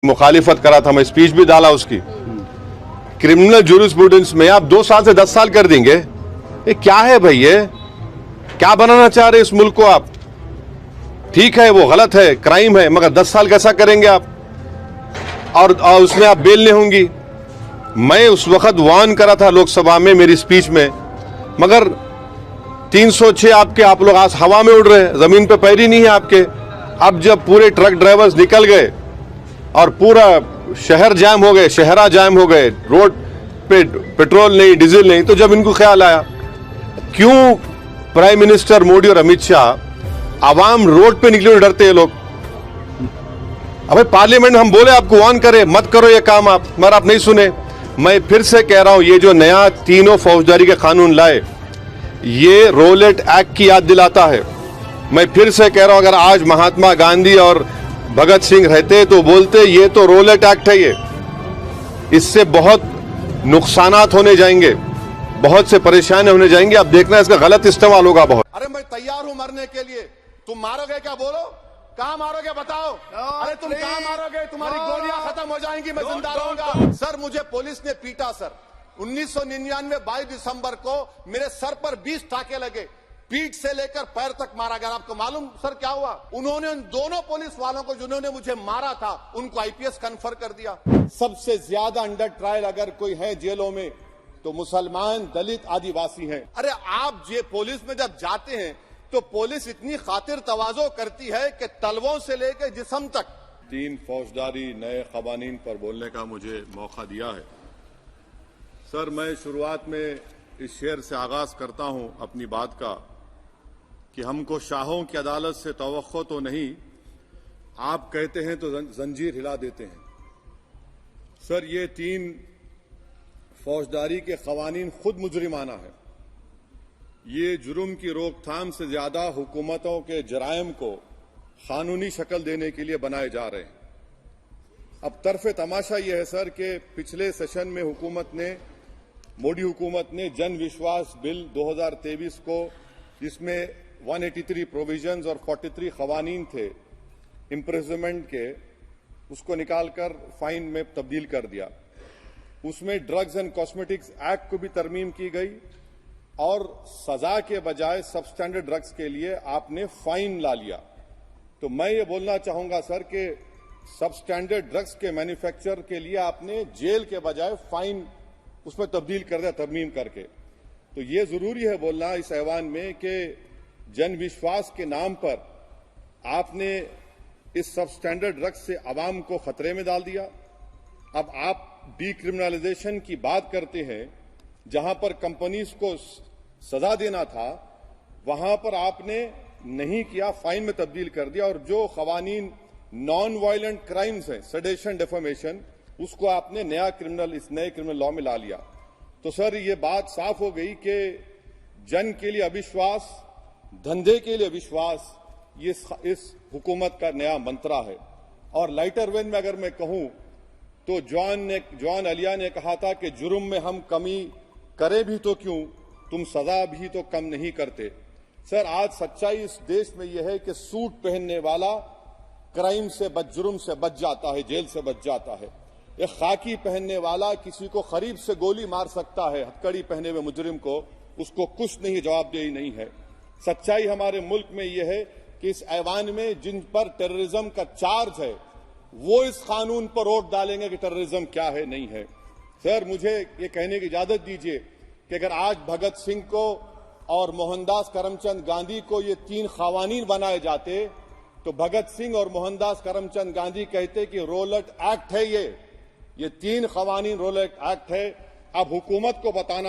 मुखालिफत करा था, मैं स्पीच भी डाला उसकी। क्रिमिनल जूरिस्प्रूडेंस में आप 2 साल से 10 साल कर देंगे, ये क्या है भाई? ये क्या बनाना चाह रहे इस मुल्क को आप? ठीक है, वो गलत है, क्राइम है, मगर 10 साल कैसा करेंगे आप? और उसमें आप बेल नहीं होंगी। मैं उस वक्त वार्न करा था लोकसभा में मेरी स्पीच में, मगर 306 आप लोग आज हवा में उड़ रहे हैं, जमीन पे पैर ही नहीं है आपके। अब जब पूरे ट्रक ड्राइवर्स निकल गए और पूरा शहर जाम हो गए, शहरा जाम हो गए, रोड पे पेट्रोल नहीं, डीजल नहीं, तो जब इनको ख्याल आया क्यों प्राइम मिनिस्टर मोदी और अमित शाह आवाम रोड पे निकले डरते हैं लोग। अबे पार्लियामेंट हम बोले आपको वार्न करे मत करो ये काम आप, मगर आप नहीं सुने। मैं फिर से कह रहा हूं, ये जो नया तीनों फौजदारी के कानून लाए, ये रोलेट एक्ट की याद दिलाता है। मैं फिर से कह रहा हूं, अगर आज महात्मा गांधी और भगत सिंह रहते तो बोलते ये तो रोलेट एक्ट है, ये इससे बहुत नुकसानात होने जाएंगे, बहुत से परेशानी होने जाएंगे। अब देखना इसका गलत इस्तेमाल होगा बहुत। अरे मैं तैयार हूं मरने के लिए, तुम मारोगे क्या? बोलो, कहां मारोगे बताओ? अरे तुम कहां मारोगे? तुम्हारी गोलियां खत्म हो जाएंगी, मैं जिंदा रहूंगा। सर मुझे पुलिस ने पीटा सर, 1999 22 दिसंबर को मेरे सर पर 20 टाके लगे, पीठ से लेकर पैर तक मारा गया। आपको मालूम सर क्या हुआ? उन्होंने उन दोनों पुलिस वालों को जिन्होंने मुझे मारा था उनको आईपीएस कन्फर कर दिया। सबसे ज्यादा अंडर ट्रायल अगर कोई है जेलों में तो मुसलमान, दलित, आदिवासी हैं। अरे आप ये पुलिस में जब जाते हैं तो पुलिस इतनी खातिर तवाज़ो करती है कि तलवों से लेकर जिस्म तक। 3 फौजदारी नए कवानीन पर बोलने का मुझे मौका दिया है। सर मैं शुरुआत में इस शेर से आगाज करता हूं अपनी बात का कि हमको शाहों की अदालत से तवक्को तो नहीं, आप कहते हैं तो जंजीर हिला देते हैं। सर ये 3 फौजदारी के कवानीन खुद मुजरिमाना है। ये जुर्म की रोकथाम से ज्यादा हुकूमतों के जराइम को कानूनी शक्ल देने के लिए बनाए जा रहे हैं। अब तरफे तमाशा यह है सर कि पिछले सेशन में मोदी हुकूमत ने जन विश्वास बिल 2023 को, जिसमें 183 प्रोविजंस और 43 कवानीन थे इम्प्रिजनमेंट के, उसको निकालकर फाइन में तब्दील कर दिया। उसमें ड्रग्स एंड कॉस्मेटिक्स एक्ट को भी तरमीम की गई और सजा के बजाय सबस्टैंडर्ड ड्रग्स के लिए आपने फाइन ला लिया। तो मैं ये बोलना चाहूंगा सर कि सबस्टैंडर्ड ड्रग्स के मैन्युफैक्चर के लिए आपने जेल के बजाय फाइन उसमें तब्दील कर दिया तरमीम करके। तो ये जरूरी है बोलना इस ऐवान में कि जन विश्वास के नाम पर आपने इस सबस्टैंडर्ड ड्रग्स से आवाम को खतरे में डाल दिया। अब आप डीक्रिमिनलाइजेशन की बात करते हैं, जहां पर कंपनीज को सजा देना था वहां पर आपने नहीं किया, फाइन में तब्दील कर दिया। और जो कवानीन नॉन वायलेंट क्राइम्स हैं, सेडेशन, डेफेमेशन, उसको आपने इस नए क्रिमिनल लॉ में ला लिया। तो सर ये बात साफ हो गई कि जन के लिए अविश्वास, धंधे के लिए विश्वास, ये इस हुकूमत का नया मंत्रा है। और लाइटर वेन में अगर मैं कहूं तो जॉन अलिया ने कहा था कि जुर्म में हम कमी करें भी तो क्यों, तुम सजा भी तो कम नहीं करते। सर आज सच्चाई इस देश में यह है कि सूट पहनने वाला क्राइम से जुर्म से बच जाता है, जेल से बच जाता है। एक खाकी पहनने वाला किसी को करीब से गोली मार सकता है, हथकड़ी पहने हुए मुजरिम को, उसको कुछ नहीं, जवाबदेही नहीं है। सच्चाई हमारे मुल्क में यह है कि इस ऐवान में जिन पर टेररिज्म का चार्ज है वो इस कानून पर वोट डालेंगे कि टेररिज्म क्या है, नहीं है। सर मुझे ये कहने की इजाजत दीजिए कि अगर आज भगत सिंह को और मोहनदास करमचंद गांधी को ये 3 कवानीन बनाए जाते तो भगत सिंह और मोहनदास करमचंद गांधी कहते कि रोलेट एक्ट है, ये 3 कवानीन रोलेट एक्ट है। अब हुकूमत को बताना